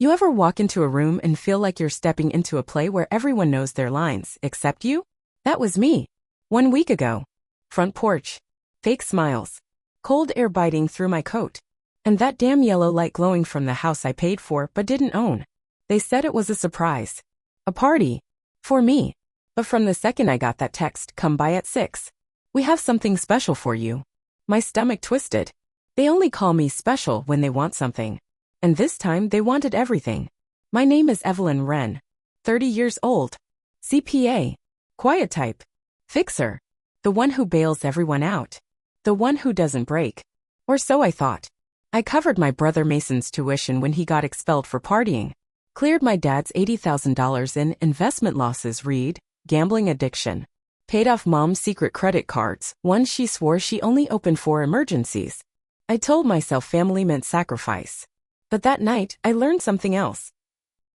You ever walk into a room and feel like you're stepping into a play where everyone knows their lines, except you? That was me. 1 week ago. Front porch. Fake smiles. Cold air biting through my coat. And that damn yellow light glowing from the house I paid for but didn't own. They said it was a surprise. A party. For me. But from the second I got that text, come by at 6. We have something special for you. My stomach twisted. They only call me special when they want something. And this time they wanted everything. My name is Evelyn Wren. 30 years old. CPA. Quiet type. Fixer. The one who bails everyone out. The one who doesn't break. Or so I thought. I covered my brother Mason's tuition when he got expelled for partying. Cleared my dad's $80,000 in investment losses gambling addiction. Paid off mom's secret credit cards, ones she swore she only opened for emergencies. I told myself family meant sacrifice. But that night, I learned something else.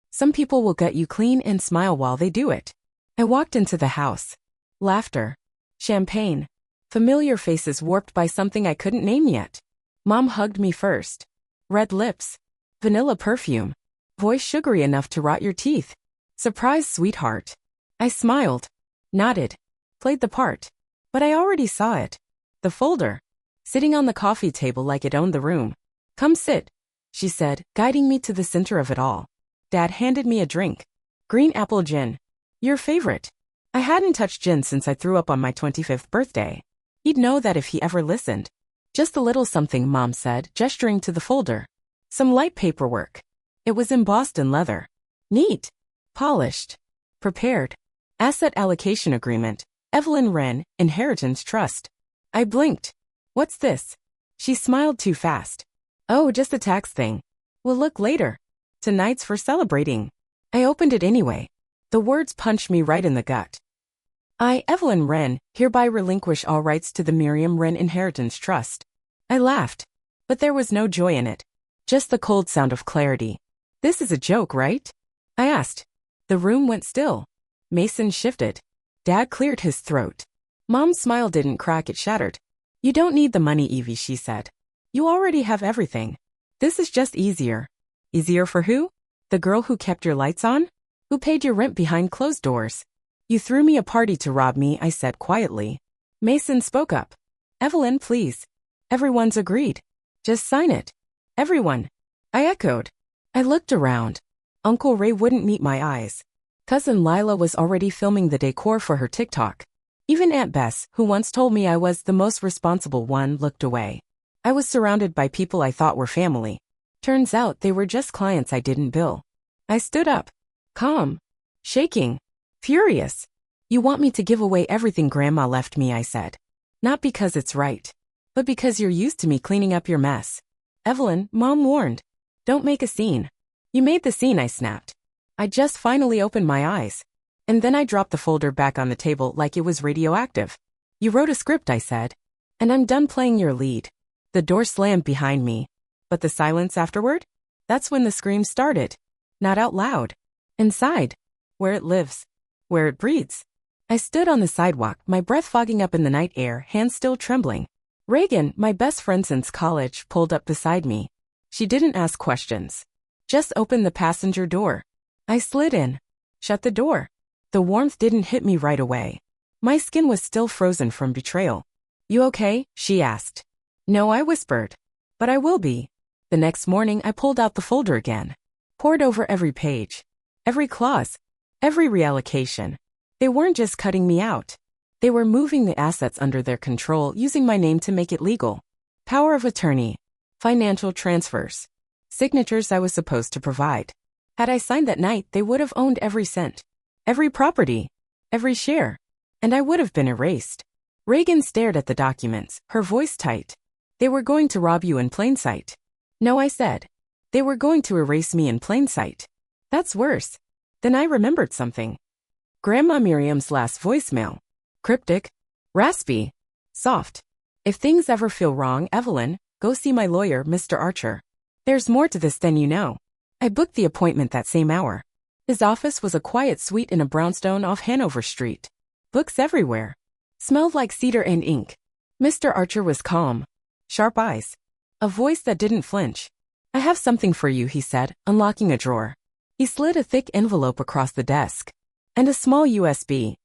Some people will gut you clean and smile while they do it. I walked into the house. Laughter. Champagne. Familiar faces warped by something I couldn't name yet. Mom hugged me first. Red lips. Vanilla perfume. Voice sugary enough to rot your teeth. Surprise, sweetheart. I smiled. Nodded. Played the part. But I already saw it. The folder. Sitting on the coffee table like it owned the room. Come sit, she said, guiding me to the center of it all. Dad handed me a drink. Green apple gin. Your favorite. I hadn't touched gin since I threw up on my 25th birthday. He'd know that if he ever listened. Just a little something, Mom said, gesturing to the folder. Some light paperwork. It was embossed in leather. Neat. Polished. Prepared. Asset allocation agreement. Evelyn Wren, Inheritance Trust. I blinked. What's this? She smiled too fast. Oh, just a tax thing. We'll look later. Tonight's for celebrating. I opened it anyway. The words punched me right in the gut. I, Evelyn Wren, hereby relinquish all rights to the Miriam Wren Inheritance Trust. I laughed. But there was no joy in it. Just the cold sound of clarity. This is a joke, right? I asked. The room went still. Mason shifted. Dad cleared his throat. Mom's smile didn't crack, it shattered. You don't need the money, Evie, she said. You already have everything. This is just easier. Easier for who? The girl who kept your lights on? Who paid your rent behind closed doors? You threw me a party to rob me, I said quietly. Mason spoke up. Evelyn, please. Everyone's agreed. Just sign it. Everyone. I echoed. I looked around. Uncle Ray wouldn't meet my eyes. Cousin Lila was already filming the decor for her TikTok. Even Aunt Bess, who once told me I was the most responsible one, looked away. I was surrounded by people I thought were family. Turns out they were just clients I didn't bill. I stood up. Calm. Shaking. Furious. You want me to give away everything Grandma left me, I said. Not because it's right. But because you're used to me cleaning up your mess. Evelyn, Mom warned. Don't make a scene. You made the scene, I snapped. I just finally opened my eyes. And then I dropped the folder back on the table like it was radioactive. You wrote a script, I said. And I'm done playing your lead. The door slammed behind me. But the silence afterward? That's when the scream started. Not out loud. Inside. Where it lives. Where it breathes. I stood on the sidewalk, my breath fogging up in the night air, hands still trembling. Reagan, my best friend since college, pulled up beside me. She didn't ask questions. Just opened the passenger door. I slid in. Shut the door. The warmth didn't hit me right away. My skin was still frozen from betrayal. You okay? She asked. No, I whispered. But I will be. The next morning I pulled out the folder again. Pored over every page. Every clause. Every reallocation. They weren't just cutting me out. They were moving the assets under their control, using my name to make it legal. Power of attorney. Financial transfers. Signatures I was supposed to provide. Had I signed that night, they would have owned every cent. Every property. Every share. And I would have been erased. Reagan stared at the documents, her voice tight. They were going to rob you in plain sight. No, I said. They were going to erase me in plain sight. That's worse. Then I remembered something. Grandma Miriam's last voicemail. Cryptic. Raspy. Soft. If things ever feel wrong, Evelyn, go see my lawyer, Mr. Archer. There's more to this than you know. I booked the appointment that same hour. His office was a quiet suite in a brownstone off Hanover Street. Books everywhere. Smelled like cedar and ink. Mr. Archer was calm. Sharp eyes. A voice that didn't flinch. I have something for you, he said, unlocking a drawer. He slid a thick envelope across the desk. And a small USB.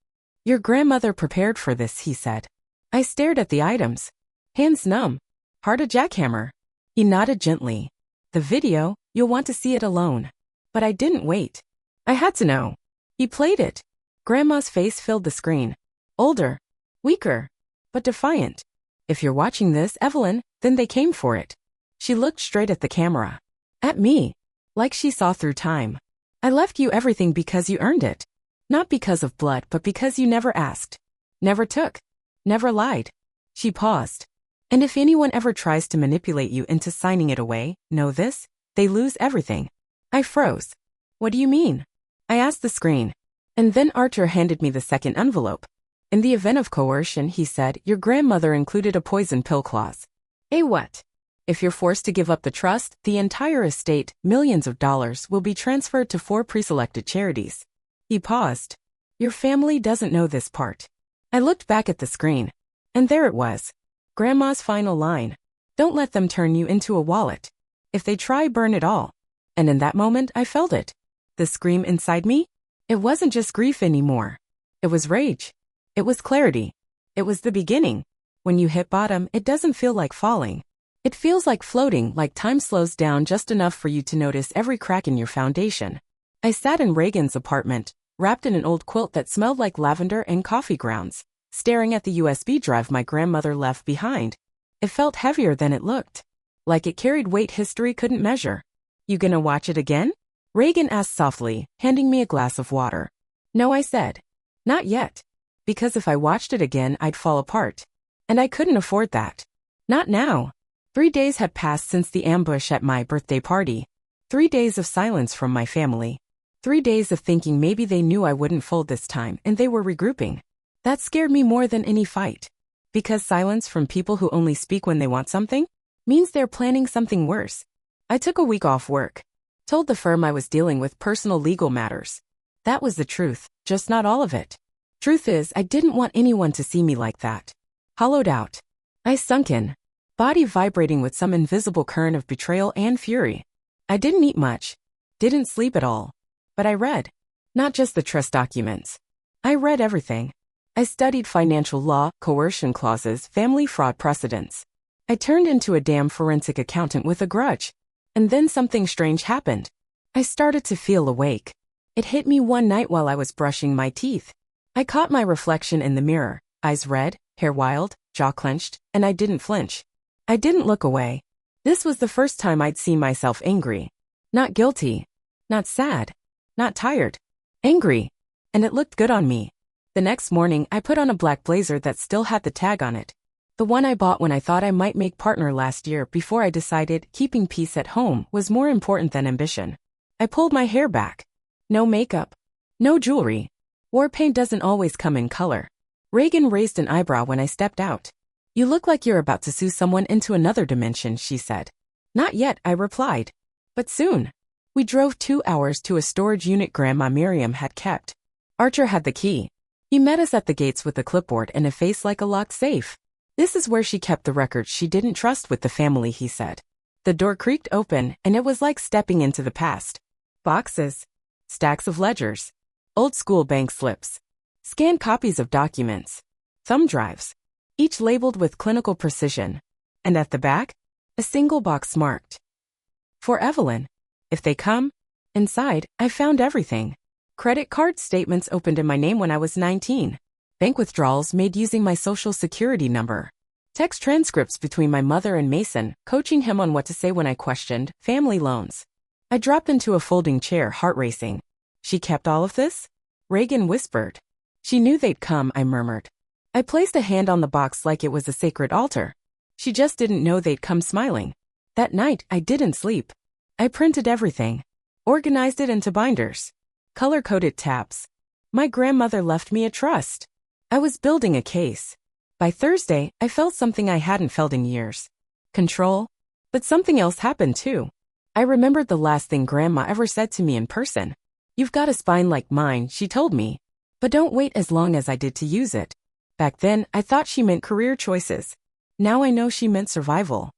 Your grandmother prepared for this, he said. I stared at the items. Hands numb. Hard a jackhammer. He nodded gently. The video, you'll want to see it alone. But I didn't wait. I had to know. He played it. Grandma's face filled the screen. Older. Weaker. But defiant. If you're watching this, Evelyn, then they came for it. She looked straight at the camera. At me. Like she saw through time. I left you everything because you earned it. Not because of blood, but because you never asked. Never took. Never lied. She paused. And if anyone ever tries to manipulate you into signing it away, know this, they lose everything. I froze. What do you mean? I asked the screen. And then Archer handed me the second envelope. In the event of coercion, he said, your grandmother included a poison pill clause. A what? If you're forced to give up the trust, the entire estate, millions of dollars, will be transferred to 4 pre-selected charities. He paused. Your family doesn't know this part. I looked back at the screen. And there it was. Grandma's final line. Don't let them turn you into a wallet. If they try, burn it all. And in that moment, I felt it. The scream inside me? It wasn't just grief anymore. It was rage. It was clarity. It was the beginning. When you hit bottom, it doesn't feel like falling. It feels like floating, like time slows down just enough for you to notice every crack in your foundation. I sat in Reagan's apartment, wrapped in an old quilt that smelled like lavender and coffee grounds, staring at the USB drive my grandmother left behind. It felt heavier than it looked. Like it carried weight history couldn't measure. You gonna watch it again? Reagan asked softly, handing me a glass of water. No, I said. Not yet. Because if I watched it again, I'd fall apart. And I couldn't afford that. Not now. 3 days had passed since the ambush at my birthday party. 3 days of silence from my family. 3 days of thinking maybe they knew I wouldn't fold this time and they were regrouping. That scared me more than any fight. Because silence from people who only speak when they want something means they're planning something worse. I took a week off work. Told the firm I was dealing with personal legal matters. That was the truth, just not all of it. Truth is, I didn't want anyone to see me like that. Hollowed out. I sunk in. Body vibrating with some invisible current of betrayal and fury. I didn't eat much. Didn't sleep at all. But I read. Not just the trust documents. I read everything. I studied financial law, coercion clauses, family fraud precedents. I turned into a damn forensic accountant with a grudge. And then something strange happened. I started to feel awake. It hit me one night while I was brushing my teeth. I caught my reflection in the mirror, eyes red, hair wild, jaw clenched, and I didn't flinch. I didn't look away. This was the first time I'd seen myself angry. Not guilty. Not sad. Not tired. Angry. And it looked good on me. The next morning, I put on a black blazer that still had the tag on it. The one I bought when I thought I might make partner last year before I decided keeping peace at home was more important than ambition. I pulled my hair back. No makeup. No jewelry. War paint doesn't always come in color. Reagan raised an eyebrow when I stepped out. You look like you're about to sue someone into another dimension, she said. Not yet, I replied. But soon. We drove 2 hours to a storage unit Grandma Miriam had kept. Archer had the key. He met us at the gates with a clipboard and a face like a locked safe. This is where she kept the records she didn't trust with the family, he said. The door creaked open, and it was like stepping into the past. Boxes. Stacks of ledgers. Old school bank slips. Scanned copies of documents. Thumb drives. Each labeled with clinical precision. And at the back, a single box marked. For Evelyn. If they come. Inside, I found everything. Credit card statements opened in my name when I was 19. Bank withdrawals made using my social security number. Text transcripts between my mother and Mason, coaching him on what to say when I questioned family loans. I dropped into a folding chair, heart racing. She kept all of this? Reagan whispered. She knew they'd come, I murmured. I placed a hand on the box like it was a sacred altar. She just didn't know they'd come smiling. That night, I didn't sleep. I printed everything. Organized it into binders. Color-coded tabs. My grandmother left me a trust. I was building a case. By Thursday, I felt something I hadn't felt in years. Control. But something else happened too. I remembered the last thing Grandma ever said to me in person. You've got a spine like mine, she told me. But don't wait as long as I did to use it. Back then, I thought she meant career choices. Now I know she meant survival.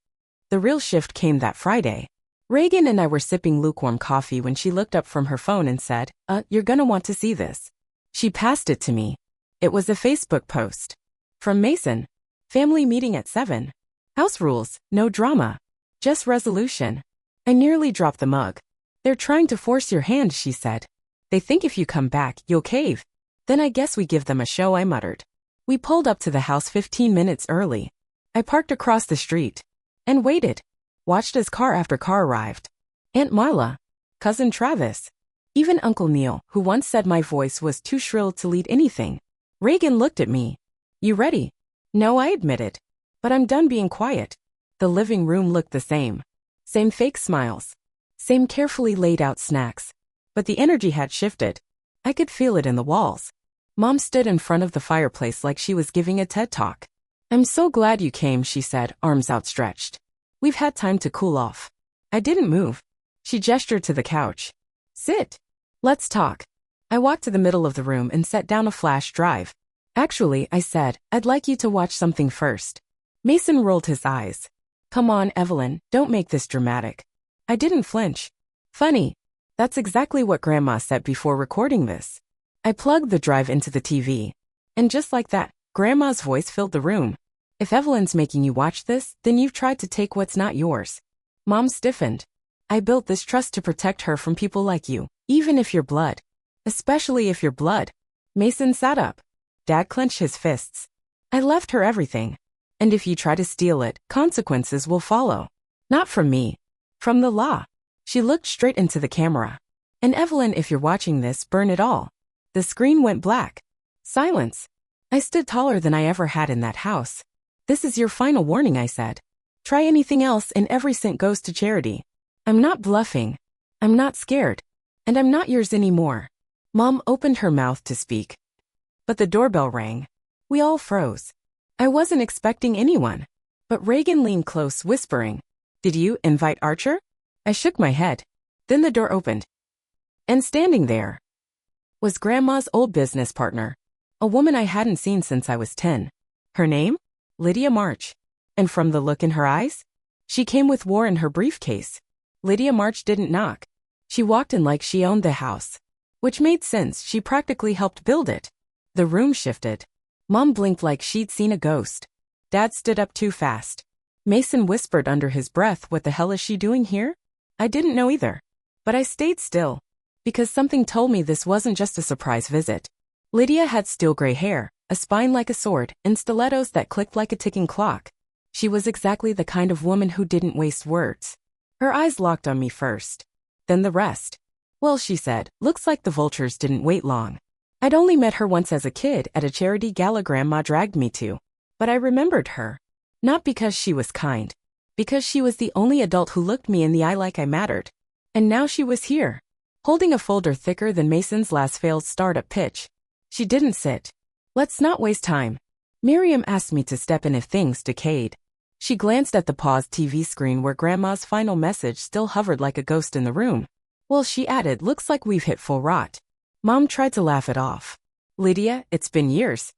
The real shift came that Friday. Reagan and I were sipping lukewarm coffee when she looked up from her phone and said, you're gonna want to see this. She passed it to me. It was a Facebook post. From Mason. Family meeting at 7. House rules, no drama. Just resolution. I nearly dropped the mug. They're trying to force your hand, she said. They think if you come back, you'll cave. Then I guess we give them a show, I muttered. We pulled up to the house 15 minutes early. I parked across the street. And waited. Watched as car after car arrived. Aunt Marla. Cousin Travis. Even Uncle Neil, who once said my voice was too shrill to lead anything. Reagan looked at me. You ready? No, I admitted. But I'm done being quiet. The living room looked the same. Same fake smiles. Same carefully laid out snacks. But the energy had shifted. I could feel it in the walls. Mom stood in front of the fireplace like she was giving a TED Talk. I'm so glad you came, she said, arms outstretched. We've had time to cool off. I didn't move. She gestured to the couch. Sit. Let's talk. I walked to the middle of the room and set down a flash drive. Actually, I said, I'd like you to watch something first. Mason rolled his eyes. Come on, Evelyn, don't make this dramatic. I didn't flinch. Funny. That's exactly what Grandma said before recording this. I plugged the drive into the TV. And just like that, Grandma's voice filled the room. If Evelyn's making you watch this, then you've tried to take what's not yours. Mom stiffened. I built this trust to protect her from people like you, even if you're blood. Especially if you're blood. Mason sat up. Dad clenched his fists. I left her everything. And if you try to steal it, consequences will follow. Not from me. From the law. She looked straight into the camera. And Evelyn, if you're watching this, burn it all. The screen went black. Silence. I stood taller than I ever had in that house. This is your final warning, I said. Try anything else and every cent goes to charity. I'm not bluffing. I'm not scared. And I'm not yours anymore. Mom opened her mouth to speak. But the doorbell rang. We all froze. I wasn't expecting anyone. But Reagan leaned close, whispering, Did you invite Archer? I shook my head. Then the door opened. And standing there was Grandma's old business partner, a woman I hadn't seen since I was 10. Her name? Lydia March. And from the look in her eyes, she came with war in her briefcase. Lydia March didn't knock. She walked in like she owned the house. Which made sense, she practically helped build it. The room shifted. Mom blinked like she'd seen a ghost. Dad stood up too fast. Mason whispered under his breath, what the hell is she doing here? I didn't know either. But I stayed still. Because something told me this wasn't just a surprise visit. Lydia had steel gray hair, a spine like a sword, and stilettos that clicked like a ticking clock. She was exactly the kind of woman who didn't waste words. Her eyes locked on me first. Then the rest. Well, she said, looks like the vultures didn't wait long. I'd only met her once as a kid at a charity gala Grandma dragged me to. But I remembered her. Not because she was kind. Because she was the only adult who looked me in the eye like I mattered. And now she was here. Holding a folder thicker than Mason's last failed startup pitch. She didn't sit. Let's not waste time. Miriam asked me to step in if things decayed. She glanced at the paused TV screen where Grandma's final message still hovered like a ghost in the room. Well, she added, looks like we've hit full rot. Mom tried to laugh it off. Lydia, it's been years.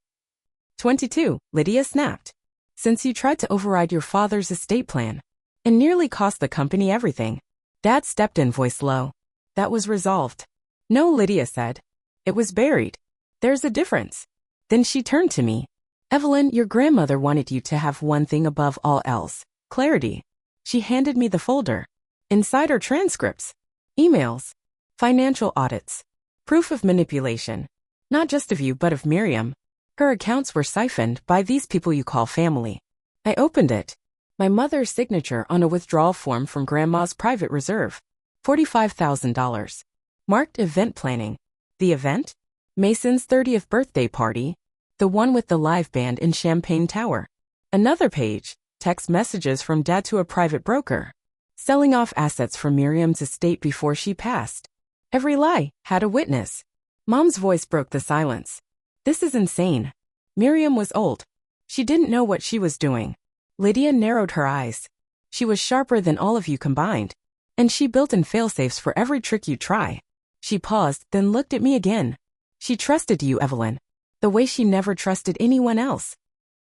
22, Lydia snapped. Since you tried to override your father's estate plan. And nearly cost the company everything. Dad stepped in, voice low. That was resolved. No, Lydia said. It was buried. There's a difference. Then she turned to me. Evelyn, your grandmother wanted you to have one thing above all else. Clarity. She handed me the folder. Inside are transcripts. Emails. Financial audits. Proof of manipulation. Not just of you but of Miriam. Her accounts were siphoned by these people you call family. I opened it. My mother's signature on a withdrawal form from Grandma's private reserve. $45,000. Marked event planning. The event? Mason's 30th birthday party. The one with the live band in Champagne Tower. Another page. Text messages from Dad to a private broker. Selling off assets from Miriam's estate before she passed. Every lie had a witness. Mom's voice broke the silence. This is insane. Miriam was old. She didn't know what she was doing. Lydia narrowed her eyes. She was sharper than all of you combined. And she built in fail-safes for every trick you try. She paused, then looked at me again. She trusted you, Evelyn. The way she never trusted anyone else.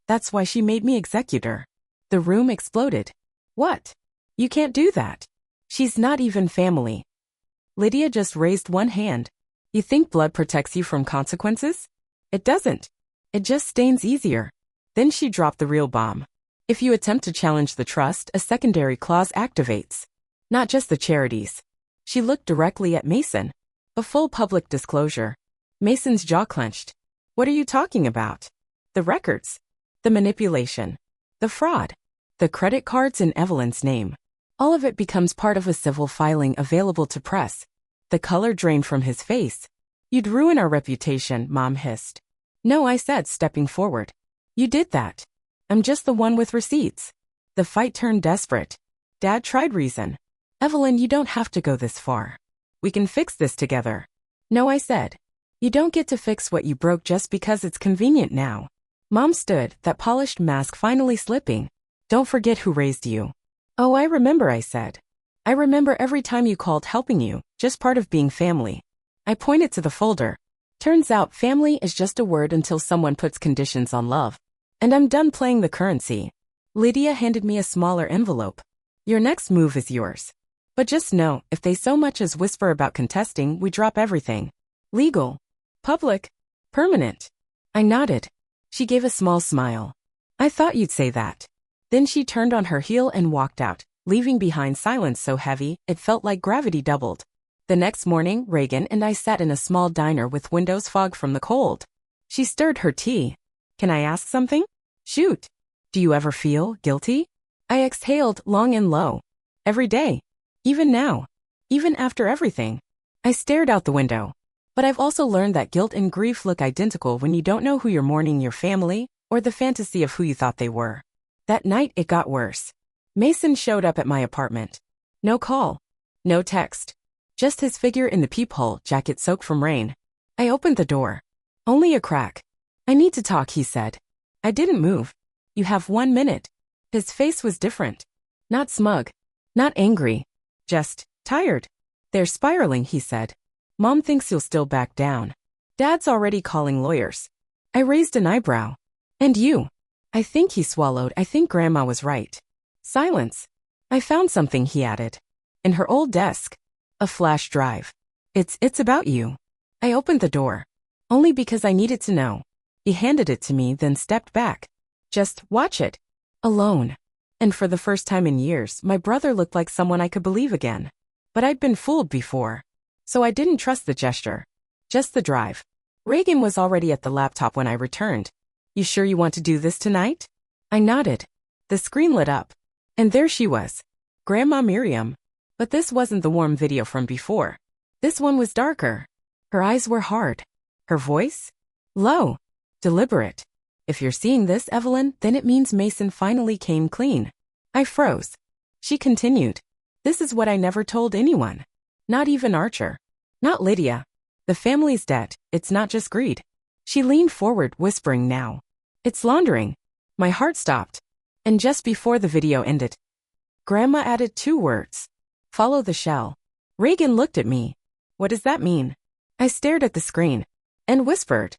That's why she made me executor. The room exploded. What? You can't do that. She's not even family. Lydia just raised one hand. You think blood protects you from consequences? It doesn't. It just stains easier. Then she dropped the real bomb. If you attempt to challenge the trust, a secondary clause activates. Not just the charities. She looked directly at Mason. A full public disclosure. Mason's jaw clenched. What are you talking about? The records. The manipulation. The fraud. The credit cards in Evelyn's name. All of it becomes part of a civil filing available to press. The color drained from his face. You'd ruin our reputation, Mom hissed. No, I said, stepping forward. You did that. I'm just the one with receipts. The fight turned desperate. Dad tried reason. Evelyn, you don't have to go this far. We can fix this together. No, I said. You don't get to fix what you broke just because it's convenient now. Mom stood, that polished mask finally slipping. Don't forget who raised you. Oh, I remember, I said. I remember every time you called helping you, just part of being family. I pointed to the folder. Turns out family is just a word until someone puts conditions on love. And I'm done playing the currency. Lydia handed me a smaller envelope. Your next move is yours. But just know, if they so much as whisper about contesting, we drop everything. Legal. Public. Permanent. I nodded. She gave a small smile. I thought you'd say that. Then she turned on her heel and walked out, leaving behind silence so heavy, it felt like gravity doubled. The next morning, Reagan and I sat in a small diner with windows fogged from the cold. She stirred her tea. Can I ask something? Shoot. Do you ever feel guilty? I exhaled long and low. Every day. Even now. Even after everything. I stared out the window. But I've also learned that guilt and grief look identical when you don't know who you're mourning, your family, or the fantasy of who you thought they were. That night, it got worse. Mason showed up at my apartment. No call. No text. Just his figure in the peephole, jacket soaked from rain. I opened the door. Only a crack. I need to talk, he said. I didn't move. You have 1 minute. His face was different. Not smug. Not angry. Just tired. They're spiraling, he said. Mom thinks you'll still back down. Dad's already calling lawyers. I raised an eyebrow. And you? I think he swallowed. I think Grandma was right. Silence. I found something, he added. In her old desk. A flash drive. It's about you. I opened the door. Only because I needed to know. He handed it to me, then stepped back. Just watch it. Alone. And for the first time in years, my brother looked like someone I could believe again. But I'd been fooled before. So I didn't trust the gesture. Just the drive. Reagan was already at the laptop when I returned. You sure you want to do this tonight? I nodded. The screen lit up. And there she was. Grandma Miriam. But this wasn't the warm video from before. This one was darker. Her eyes were hard. Her voice? Low. Deliberate. If you're seeing this, Evelyn, then it means Mason finally came clean. I froze. She continued. This is what I never told anyone. Not even Archer. Not Lydia. The family's debt, it's not just greed. She leaned forward, whispering now. It's laundering. My heart stopped. And just before the video ended, Grandma added 2 words. Follow the shell. Reagan looked at me. What does that mean? I stared at the screen. And whispered.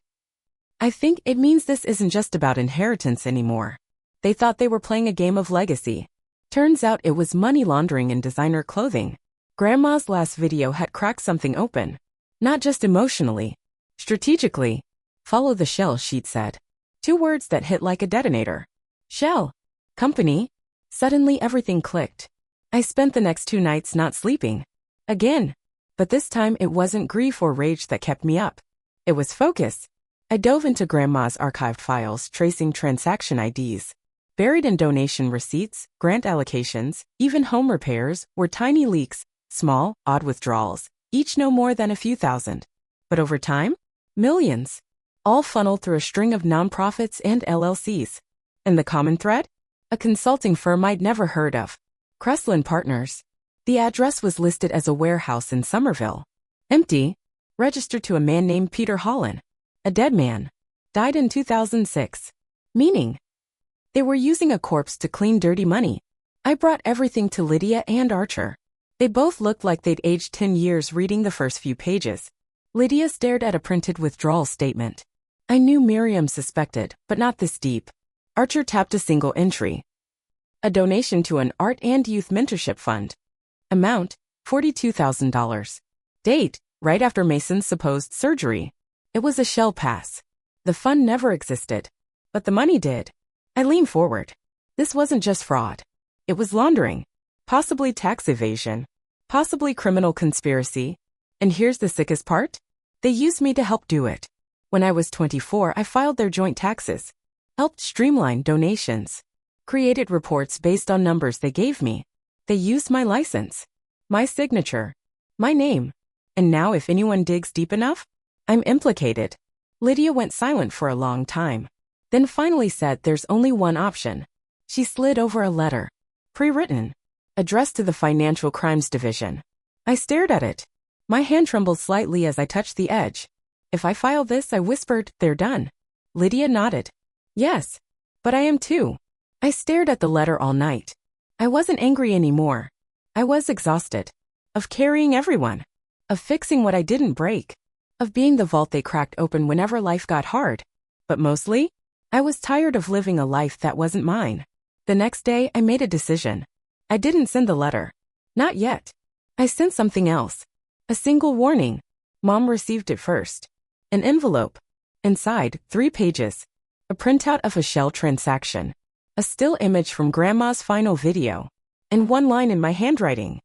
I think it means this isn't just about inheritance anymore. They thought they were playing a game of legacy. Turns out it was money laundering and designer clothing. Grandma's last video had cracked something open. Not just emotionally. Strategically. Follow the shell, she'd said. 2 words that hit like a detonator. Shell. Company. Suddenly everything clicked. I spent the next 2 nights not sleeping. Again. But this time it wasn't grief or rage that kept me up. It was focus. I dove into Grandma's archived files, tracing transaction IDs. Buried in donation receipts, grant allocations, even home repairs, were tiny leaks, small, odd withdrawals, each no more than a few thousand. But over time, millions. All funneled through a string of nonprofits and LLCs. And the common thread? A consulting firm I'd never heard of. Kreslin Partners. The address was listed as a warehouse in Somerville. Empty. Registered to a man named Peter Holland. A dead man. Died in 2006. Meaning? They were using a corpse to clean dirty money. I brought everything to Lydia and Archer. They both looked like they'd aged 10 years reading the first few pages. Lydia stared at a printed withdrawal statement. I knew Miriam suspected, but not this deep. Archer tapped a single entry. A donation to an art and youth mentorship fund. Amount, $42,000. Date, right after Mason's supposed surgery. It was a shell pass. The fund never existed. But the money did. I leaned forward. This wasn't just fraud. It was laundering. Possibly tax evasion. Possibly criminal conspiracy. And here's the sickest part. They used me to help do it. When I was 24, I filed their joint taxes. Helped streamline donations. Created reports based on numbers they gave me. They used my license. My signature. My name. And now if anyone digs deep enough, I'm implicated. Lydia went silent for a long time. Then finally said there's only one option. She slid over a letter. Pre-written. Addressed to the Financial Crimes Division. I stared at it. My hand trembled slightly as I touched the edge. If I file this, I whispered, they're done. Lydia nodded. Yes. But I am too. I stared at the letter all night. I wasn't angry anymore. I was exhausted. Of carrying everyone. Of fixing what I didn't break. Of being the vault they cracked open whenever life got hard. But mostly, I was tired of living a life that wasn't mine. The next day, I made a decision. I didn't send the letter. Not yet. I sent something else. A single warning. Mom received it first. An envelope. Inside, 3 pages. A printout of a shell transaction. A still image from Grandma's final video. And 1 line in my handwriting.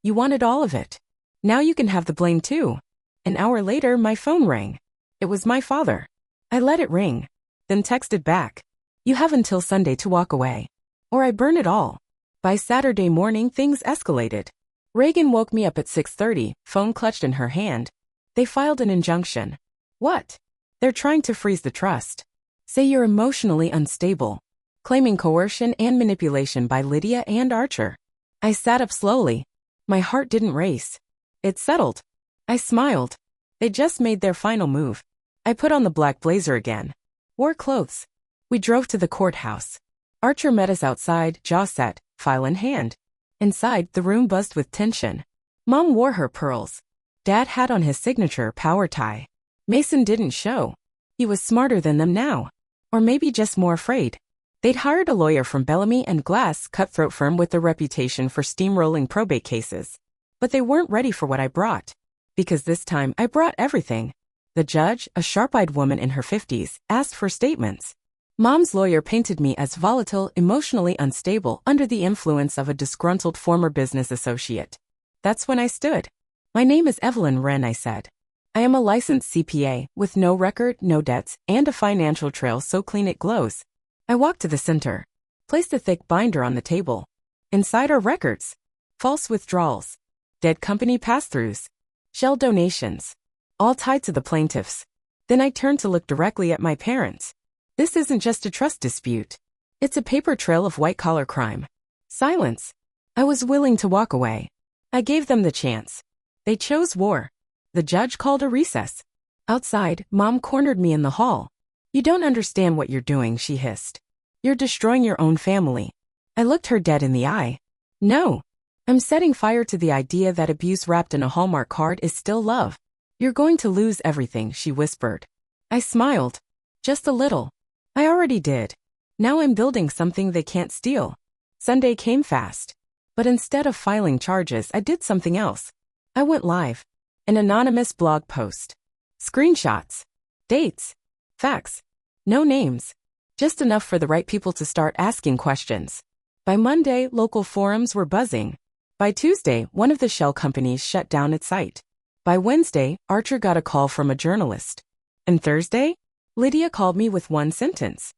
You wanted all of it. Now you can have the blame too. An hour later, my phone rang. It was my father. I let it ring. Then texted back. You have until Sunday to walk away. Or I burn it all. By Saturday morning, things escalated. Reagan woke me up at 6:30, phone clutched in her hand. They filed an injunction. What? They're trying to freeze the trust. Say you're emotionally unstable. Claiming coercion and manipulation by Lydia and Archer. I sat up slowly. My heart didn't race. It settled. I smiled. They just made their final move. I put on the black blazer again. Wore clothes. We drove to the courthouse. Archer met us outside, jaw set, file in hand. Inside, the room buzzed with tension. Mom wore her pearls. Dad had on his signature power tie. Mason didn't show. He was smarter than them now. Or maybe just more afraid. They'd hired a lawyer from Bellamy and Glass, cutthroat firm with a reputation for steamrolling probate cases. But they weren't ready for what I brought. Because this time, I brought everything. The judge, a sharp-eyed woman in her 50s, asked for statements. Mom's lawyer painted me as volatile, emotionally unstable, under the influence of a disgruntled former business associate. That's when I stood. My name is Evelyn Wren, I said. I am a licensed CPA, with no record, no debts, and a financial trail so clean it glows. I walked to the center. Placed a thick binder on the table. Inside are records. False withdrawals. Dead company pass-throughs. Shell donations. All tied to the plaintiffs. Then I turned to look directly at my parents. This isn't just a trust dispute. It's a paper trail of white-collar crime. Silence. I was willing to walk away. I gave them the chance. They chose war. The judge called a recess. Outside, Mom cornered me in the hall. You don't understand what you're doing, she hissed. You're destroying your own family. I looked her dead in the eye. No. I'm setting fire to the idea that abuse wrapped in a Hallmark card is still love. You're going to lose everything, she whispered. I smiled. Just a little. I already did. Now I'm building something they can't steal. Sunday came fast. But instead of filing charges, I did something else. I went live. An anonymous blog post. Screenshots. Dates. Facts. No names. Just enough for the right people to start asking questions. By Monday, local forums were buzzing. By Tuesday, one of the shell companies shut down its site. By Wednesday, Archer got a call from a journalist. And Thursday, Lydia called me with one sentence.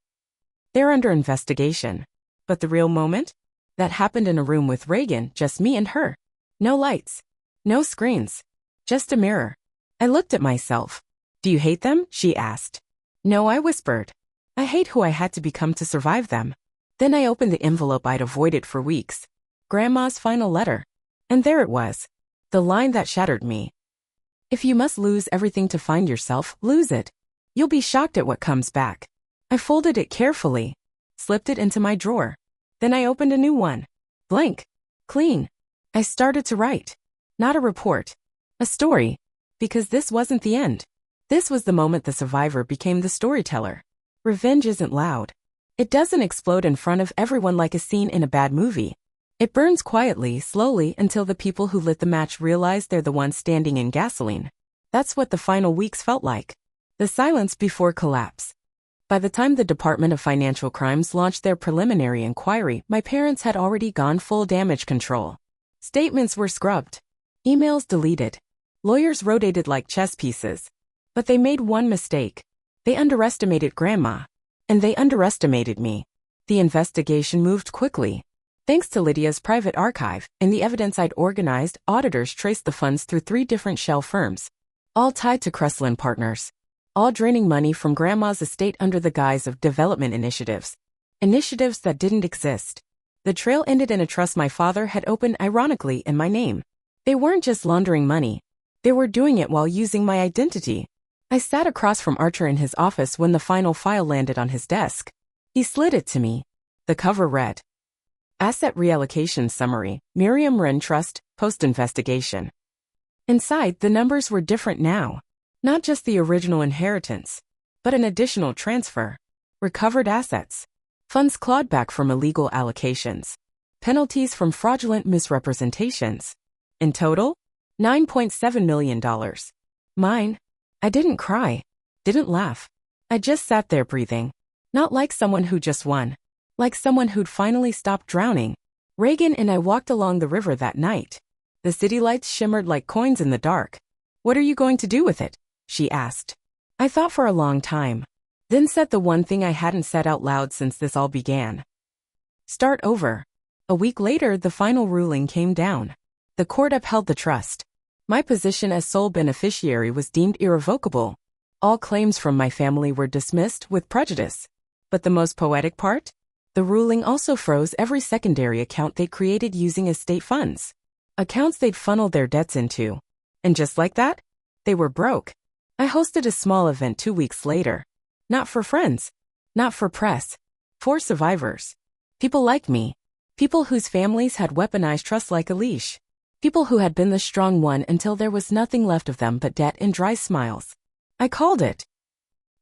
They're under investigation. But the real moment? That happened in a room with Reagan, just me and her. No lights. No screens. Just a mirror. I looked at myself. Do you hate them? She asked. No, I whispered. I hate who I had to become to survive them. Then I opened the envelope I'd avoided for weeks. Grandma's final letter. And there it was. The line that shattered me. If you must lose everything to find yourself, lose it. You'll be shocked at what comes back. I folded it carefully. Slipped it into my drawer. Then I opened a new one. Blank. Clean. I started to write. Not a report. A story. Because this wasn't the end. This was the moment the survivor became the storyteller. Revenge isn't loud. It doesn't explode in front of everyone like a scene in a bad movie. It burns quietly, slowly, until the people who lit the match realize they're the ones standing in gasoline. That's what the final weeks felt like. The silence before collapse. By the time the Department of Financial Crimes launched their preliminary inquiry, my parents had already gone full damage control. Statements were scrubbed. Emails deleted. Lawyers rotated like chess pieces. But they made one mistake. They underestimated Grandma. And they underestimated me. The investigation moved quickly. Thanks to Lydia's private archive and the evidence I'd organized, auditors traced the funds through 3 different shell firms, all tied to Kreslin Partners, all draining money from Grandma's estate under the guise of development initiatives. Initiatives that didn't exist. The trail ended in a trust my father had opened ironically in my name. They weren't just laundering money. They were doing it while using my identity. I sat across from Archer in his office when the final file landed on his desk. He slid it to me. The cover read, Asset Reallocation Summary, Evelyn Wren Trust, Post-Investigation. Inside, the numbers were different now. Not just the original inheritance, but an additional transfer. Recovered assets. Funds clawed back from illegal allocations. Penalties from fraudulent misrepresentations. In total, $9.7 million. Mine. I didn't cry. Didn't laugh. I just sat there breathing. Not like someone who just won. Like someone who'd finally stopped drowning. Reagan and I walked along the river that night. The city lights shimmered like coins in the dark. What are you going to do with it? She asked. I thought for a long time. Then said the one thing I hadn't said out loud since this all began. Start over. A week later, the final ruling came down. The court upheld the trust. My position as sole beneficiary was deemed irrevocable. All claims from my family were dismissed with prejudice. But the most poetic part? The ruling also froze every secondary account they created using estate funds. Accounts they'd funneled their debts into. And just like that, they were broke. I hosted a small event 2 weeks later. Not for friends. Not for press. For survivors. People like me. People whose families had weaponized trust like a leash. People who had been the strong one until there was nothing left of them but debt and dry smiles. I called it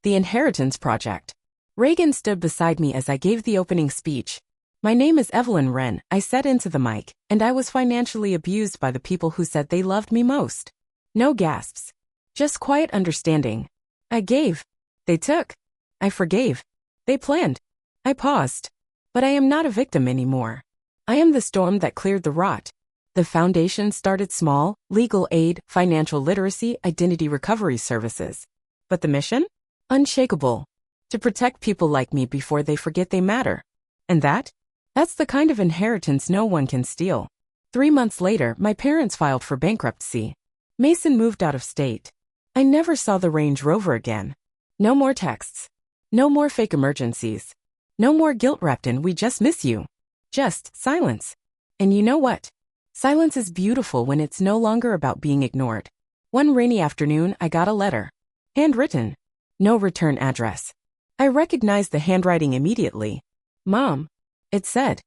The Inheritance Project. Reagan stood beside me as I gave the opening speech. My name is Evelyn Wren, I said into the mic, and I was financially abused by the people who said they loved me most. No gasps. Just quiet understanding. I gave. They took. I forgave. They planned. I paused. But I am not a victim anymore. I am the storm that cleared the rot. The foundation started small, legal aid, financial literacy, identity recovery services. But the mission? Unshakable. To protect people like me before they forget they matter. And that's the kind of inheritance no one can steal. 3 months later, my parents filed for bankruptcy. Mason moved out of state. I never saw the Range Rover again. No more texts. No more fake emergencies. No more guilt wrapped in "we just miss you." Just silence. And you know what? Silence is beautiful when it's no longer about being ignored. One rainy afternoon, I got a letter. Handwritten. No return address. I recognized the handwriting immediately. Mom. It said.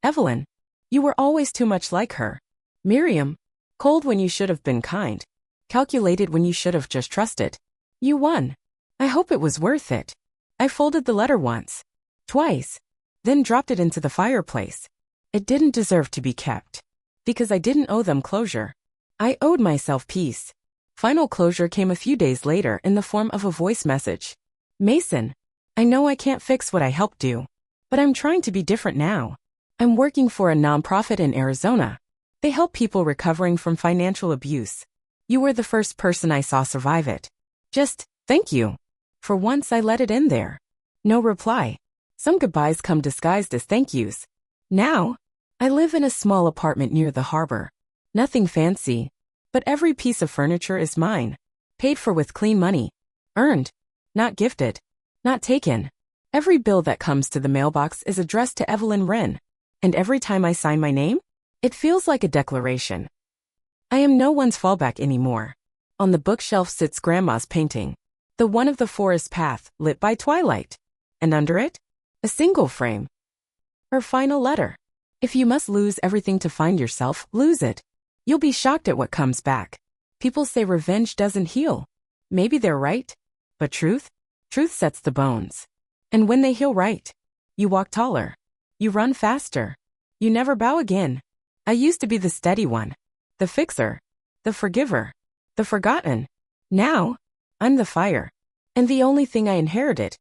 Evelyn. You were always too much like her. Miriam. Cold when you should have been kind. Calculated when you should have just trusted. You won. I hope it was worth it. I folded the letter once. Twice. Then dropped it into the fireplace. It didn't deserve to be kept. Because I didn't owe them closure. I owed myself peace. Final closure came a few days later in the form of a voice message. Mason, I know I can't fix what I helped do. But I'm trying to be different now. I'm working for a nonprofit in Arizona. They help people recovering from financial abuse. You were the first person I saw survive it. Just, thank you. For once I let it in there. No reply. Some goodbyes come disguised as thank yous. Now, I live in a small apartment near the harbor. Nothing fancy. But every piece of furniture is mine. Paid for with clean money. Earned. Not gifted. Not taken. Every bill that comes to the mailbox is addressed to Evelyn Wren. And every time I sign my name, it feels like a declaration. I am no one's fallback anymore. On the bookshelf sits Grandma's painting. The one of the forest path, lit by twilight. And under it, a single frame. Her final letter. If you must lose everything to find yourself, lose it. You'll be shocked at what comes back. People say revenge doesn't heal. Maybe they're right. But truth sets the bones. And when they heal right, you walk taller. You run faster. You never bow again. I used to be the steady one, the fixer, the forgiver, the forgotten. Now, I'm the fire. And the only thing I inherited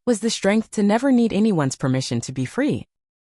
was the strength to never need anyone's permission to be free.